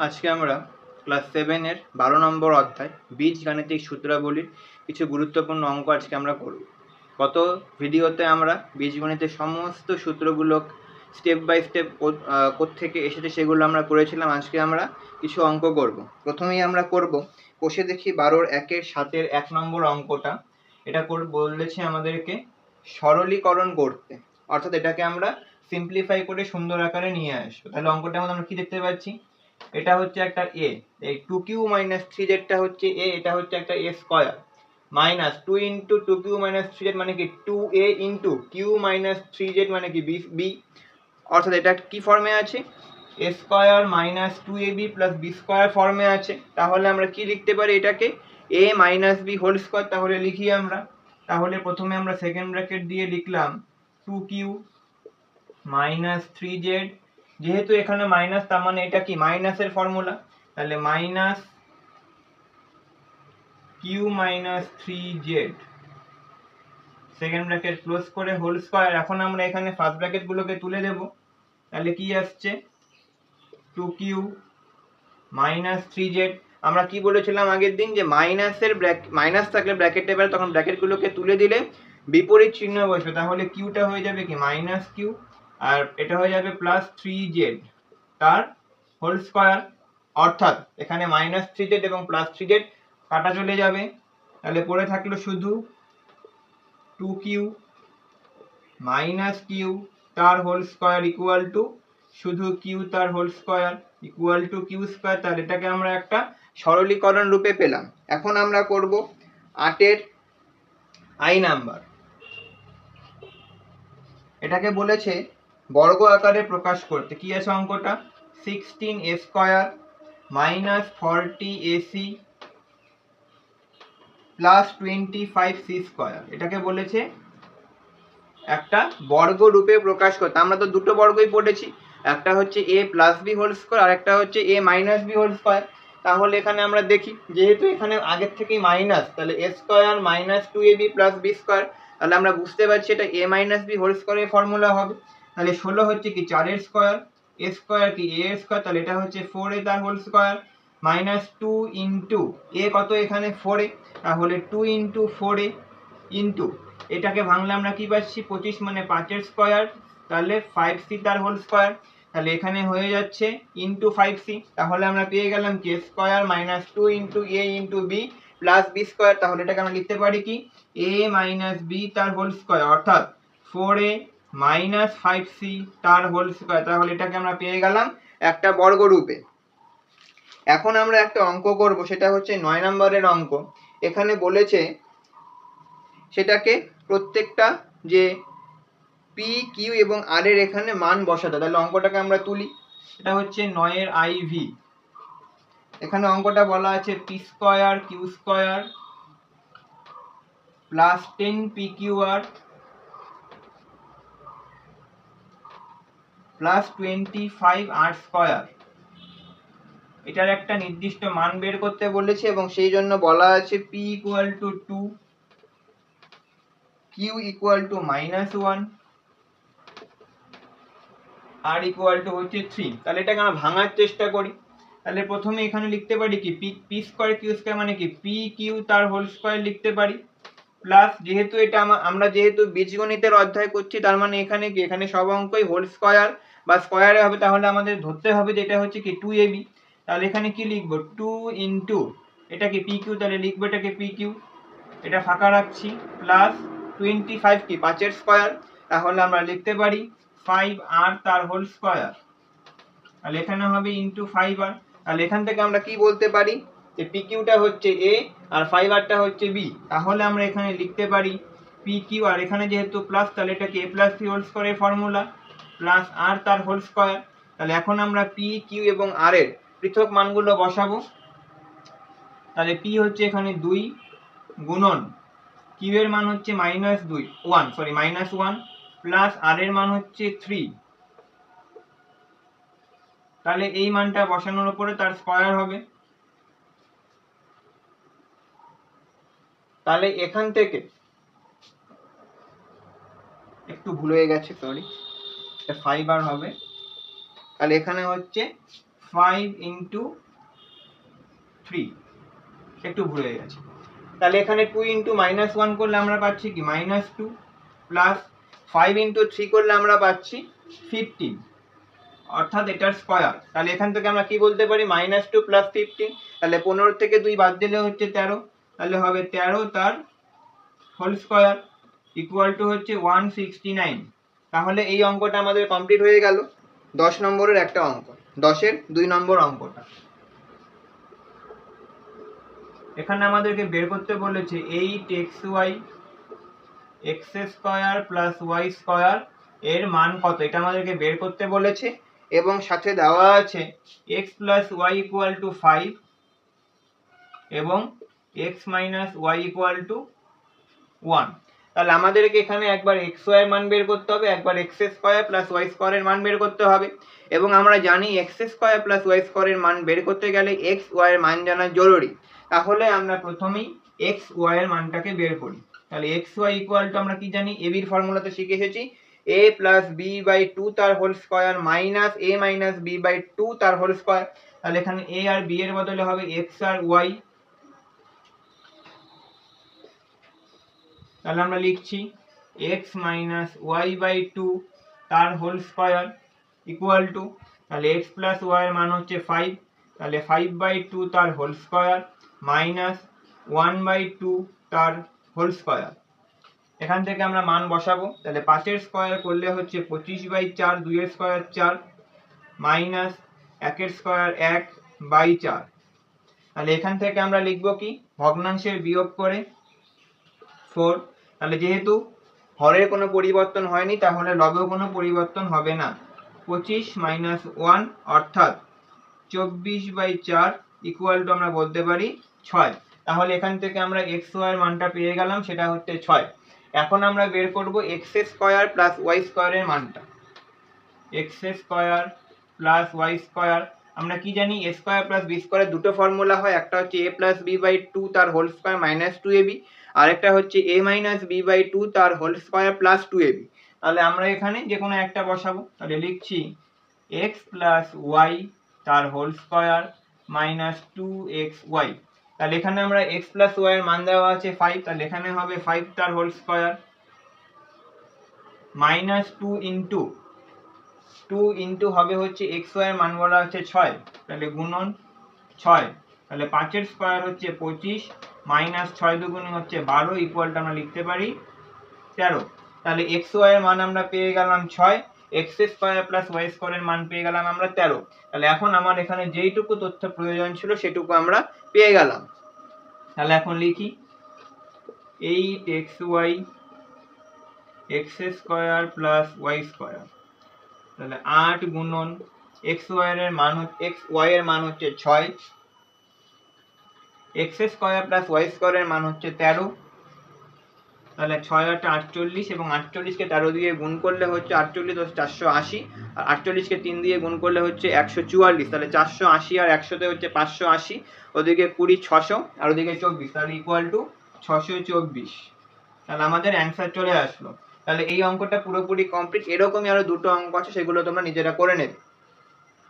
আজকে আমরা ক্লাস 7-এর 12 নম্বর অধ্যায় বীজগাণিতিক সূত্রাবলীর কিছু গুরুত্বপূর্ণ অঙ্ক আজকে আমরা করব। গত ভিডিওতে আমরা বীজগণিতের সমস্ত সূত্রগুলো স্টেপ বাই স্টেপ কোত্থেকে এসেছে সেগুলো আমরা করেছিলাম। আজকে আমরা কিছু অঙ্ক করব। প্রথমেই আমরা করব কষে দেখি 12-র 1-এর 7-এর 1 নম্বর অঙ্কটা। এটা বলেছে আমাদেরকে সরলীকরণ করতে, অর্থাৎ এটাকে আমরা সিম্পলিফাই করে সুন্দর আকারে নিয়ে আসবো। তাহলে অঙ্কটার মধ্যে আমরা কি দেখতে পাচ্ছি, এটা হচ্ছে একটা a, এই 2q - 3z টা হচ্ছে a, এটা হচ্ছে একটা a square minus 2 * 2q - 3z মানে কি 2a * q - 3z মানে কি b, অর্থাৎ এটা কি ফর্মে আছে, a square minus 2ab plus b square ফর্মে আছে। তাহলে আমরা কি লিখতে পারি এটাকে, a minus b whole square. তাহলে লিখি আমরা, তাহলে প্রথমে আমরা সেকেন্ড ব্র্যাকেট দিয়ে লিখলাম 2q মাইনাস 3z, যেহেতু এখানে মাইনাস তার মানে এটা কি মাইনাসের ফর্মুলা, তাহলে minus q minus 3z second bracket close করে হোল স্কয়ার। এখন আমরা এখানে ফার্স্ট ব্র্যাকেট গুলোকে তুলে দেব, তাহলে কি আসছে 2q মাইনাস 3z। আমরা কি বলেছিলাম আগের দিন, যে মাইনাস থাকলে ব্র্যাকেটে পারে তখন ব্র্যাকেট গুলোকে তুলে দিলে বিপরীত চিহ্ন বসবে, তাহলে কিউটা হয়ে যাবে কি মাইনাস কিউ আর এটা হয়ে যাবে প্লাস 3z তার হোল স্কয়ার। অর্থাৎ এখানে মাইনাস 3z এবং প্লাস 3z কাটা চলে যাবে, তাহলে পড়ে থাকলো শুধু 2q মাইনাস কিউ তার হোল স্কয়ার ইকুয়াল টু শুধু কিউ তার whole square equal to Q square. তাহলে এটাকে আমরা একটা সরলীকরণ রূপে পেলাম। এখন আমরা করব 8-এর আই নাম্বার। এটাকে বলেছে বর্গ আকারে প্রকাশ করতে। কি আছে অঙ্কটা, 16a square minus 40ac plus 25c square, এটাকে বলেছে একটা বর্গ রূপে প্রকাশ করতে। আমরা তো দুটো বর্গই পড়েছি, একটা হচ্ছে a plus B whole square আর একটা হচ্ছে a minus B whole square. তাহলে এখানে আমরা দেখি, যেহেতু এখানে আগের থেকেই মাইনাস, তাহলে a square minus 2ab plus b square, তাহলে আমরা বুঝতে পারছি এটা a মাইনাস বি হোল স্কয়ারের ফর্মুলা হবে। তাহলে 16 হচ্ছে কি 4 স্কয়ার, a স্কয়ার কি a স্কয়ার, তাহলে এটা হচ্ছে 4a তার whole square minus 2 into a কত এখানে 4a, তাহলে 2 ইন্টু 4a ইন্টু এটাকে ভাঙলে আমরা কি পাচ্ছি 25 মানে 5 স্কয়ার, তাহলে 5c তার হোল স্কয়ার। তাহলে এখানে হয়ে যাচ্ছে ইন্টু 5c, তাহলে আমরা পেয়ে গেলাম কি square minus 2 into a into b plus b square. তাহলে এটাকে আমরা লিখতে পারি কি a মাইনাস b তার হোল স্কয়ার, অর্থাৎ 4a মাইনাস 5c তার হোল স্কয়ার। তাহলে এটাকে আমরা পেয়ে গেলাম একটা বর্গরূপে। এখন আমরা একটা অঙ্ক করব, সেটা হচ্ছে 9 নম্বরের অঙ্ক। এখানে বলেছে সেটাকে প্রত্যেকটা যে পি কিউ এবং আর এর এখানে মান বসাতে। তাহলে অঙ্কটাকে আমরা তুলি, এটা হচ্ছে 9-এর IV। এখানে অঙ্কটা বলা আছে P square Q square plus 10pqr plus 25r square, এটার একটা নির্দিষ্ট মান বের করতে বলেছে এবং সেই জন্য বলা আছে p equal to 2, q equal to -1, r equal to হচ্ছে 3। তাহলে এটাকে আমরা ভাঙার চেষ্টা করি। তাহলে প্রথমে এখানে লিখতে পারি কি পি স্কয়ার কিউ স্কয়ার মানে কি পি কিউ তার হোল স্কয়ার লিখতে পারি, প্লাস যেহেতু এটা আমরা যেহেতু বীজগণিতের অধ্যায় করছি, তার মানে এখানে কি এখানে সব অঙ্কই হোল স্কয়ার বা স্কয়ারে হবে, তাহলে আমাদের ধরতে হবে যে এটা হচ্ছে কি 2ab। তাহলে এখানে কি লিখব 2 ইন্টু এটা কি পি কিউ, তাহলে লিখবো এটাকে পি কিউ, এটা ফাঁকা রাখছি, প্লাস 25 কি 5 স্কয়ার, তাহলে আমরা লিখতে পারি 5r তার হোল স্কয়ার। তাহলে এখানে হবে ইন্টু 5r। তাহলে এখান থেকে আমরা কি বলতে পারি যে পিকিউটা হচ্ছে a আর 5rটা হচ্ছে b। তাহলে আমরা এখানে লিখতে পারি পিকিউ, আর এখানে যেহেতু প্লাস তাহলে এটাকে a প্লাস b হোল স্কয়ারের ফর্মুলা প্লাস r তার হোল স্কয়ার। তাহলে এখন আমরা পি কিউ এবং r এর পৃথক মানগুলো বসাবো। তাহলে p হচ্ছে এখানে 2 গুণন q এর মান হচ্ছে -1 প্লাস r এর মান হচ্ছে 3। তাহলে এই মানটা বসানোর উপরে তার স্কয়ার হবে। তাহলে এখান থেকে একটু ভুল হয়ে গেছে, সরি, এটা 5r হবে। তাহলে এখানে হচ্ছে 5 ইন্টু 3, একটু ভুলে গেছি। তাহলে এখানে 2 ইন্টু -1 করলে আমরা পাচ্ছি কি -2, প্লাস 5 ইন্টু 3 করলে আমরা পাচ্ছি 15, অর্থাৎ এটার স্কয়ার। তাহলে এখান থেকে আমরা কি বলতে পারি, -2 প্লাস 15, তাহলে 15 থেকে 2 বাদ দিলে হচ্ছে 13, তাহলে হবে 13 তার হোল স্কয়ার ইকুয়াল টু হচ্ছে 169। তাহলে এই অঙ্কটা আমাদের কমপ্লিট হয়ে গেল, 10 নম্বরের একটা অঙ্ক, 10-এর 2 নম্বর অঙ্কটা। এখানে আমাদেরকে বের করতে বলেছে 8xy x square plus y square এর মান কত, এটা আমাদেরকে বের করতে বলেছে, এবং সাথে দেওয়া আছে x plus y equal to 5 এবং x minus y equal to 1। তাহলে আমাদেরকে এখানে একবার x y এর মান বের করতে হবে, একবার x স্কয়ার প্লাস y স্কয়ারের মান বের করতে হবে, এবং আমরা জানি x স্কয়ার প্লাস y স্কয়ারের মান বের করতে গেলে x y এর মান জানা জরুরি। তাহলে আমরা প্রথমেই x y এর মানটাকে বের করি। তাহলে x y ইকুয়াল টু আমরা কি জানি, a b এর ফর্মুলাতে শিখে এসেছি, a প্লাস b বাই 2 তার whole square minus a minus b by 2 তার হোল স্কয়ার। তাহলে এখানে a আর b এর বদলে হবে x আর y। তাহলে আমরা লিখছি x মাইনাস y বাই 2 তার হোল স্কয়ার ইকুয়াল টু, তাহলে x প্লাস y এর মান হচ্ছে 5, তাহলে 5 বাই 2 তার হোল স্কয়ার মাইনাস 1 বাই 2 তার হোল স্কয়ার। এখান থেকে আমরা মান বসাবো, তাহলে 5 এর স্কয়ার করলে হচ্ছে 25 বাই 4, 2 এর স্কয়ার 4, মাইনাস 1 এর স্কয়ার 1 বাই 4। তাহলে এখান থেকে আমরা লিখবো কি, ভগ্নাংশের বিয়োগ করে 4। তাহলে যেহেতু হরের কোনো পরিবর্তন হয়নি, তাহলে লবেও কোনো পরিবর্তন হবে না। 25 মাইনাস 1 অর্থাৎ 24 বাই 4 ইকুয়াল টু আমরা বলতে পারি 6। তাহলে এখান থেকে আমরা x y এর মানটা পেয়ে গেলাম, সেটা হচ্ছে 6। এখন আমরা বের করব x স্কয়ার প্লাস y স্কয়ারের মানটা। x square plus y square, আমরা কি জানি, a স্কয়ার প্লাস b স্কয়ারের দুটো ফর্মুলা হয়, একটা হচ্ছে a প্লাস b বাই 2 তার হোল স্কয়ার মাইনাস 2ab, আর একটা হচ্ছে a মাইনাস b বাই 2 তার হোল স্কয়ার প্লাস 2ab। তাহলে আমরা এখানে যে কোনো একটা বসাবো, তাহলে লিখছি x প্লাস y তার হোল স্কয়ার মাইনাস 2xy। তাহলে এখানে আমরা x প্লাস y এর মান দেওয়া আছে 5, তাহলে এখানে হবে 5 তার হোল স্কয়ার মাইনাস 2 ইন্টু হবে হচ্ছে x y এর মান বলা আছে 6, তাহলে গুণন 6, তাহলে 5 এর স্কয়ার হচ্ছে 25 মাইনাস 6 দুগুণ হচ্ছে 12 ইকুয়াল টু আমরা লিখতে পারি 13। তাহলে x y এর মান আমরা পেয়ে গেলাম 6, x স্কয়ার প্লাস y স্কয়ারের মান পেয়ে গেলাম আমরা 13। তাহলে এখন আমার এখানে যেইটুকু তথ্য প্রয়োজন ছিল সেটুকু আমরা পেয়ে গেলাম। তাহলে এখন লিখি 8xy x square plus y square, তাহলে 8 গুণন x y এর মান হচ্ছে 6, x স্কয়ার প্লাস y স্কয়ারের মান হচ্ছে 13, তাহলে 6 8 48, এবং 48 কে 13 দিয়ে গুণ করলে হচ্ছে 48 + 480, আর 48 কে 3 দিয়ে গুণ করলে হচ্ছে 144। তাহলে 480 আর 100 তে হচ্ছে 580, ওদিকে 20 600 আর ওদিকে 24, তাহলে ইকুয়াল টু 624। তাহলে আমাদের অ্যান্সার চলে আসলো। তাহলে এই অঙ্কটা পুরোপুরি কমপ্লিট। এরকমই আরো দুটো অঙ্ক আছে, সেগুলো তোমরা নিজেরা করে নেবে।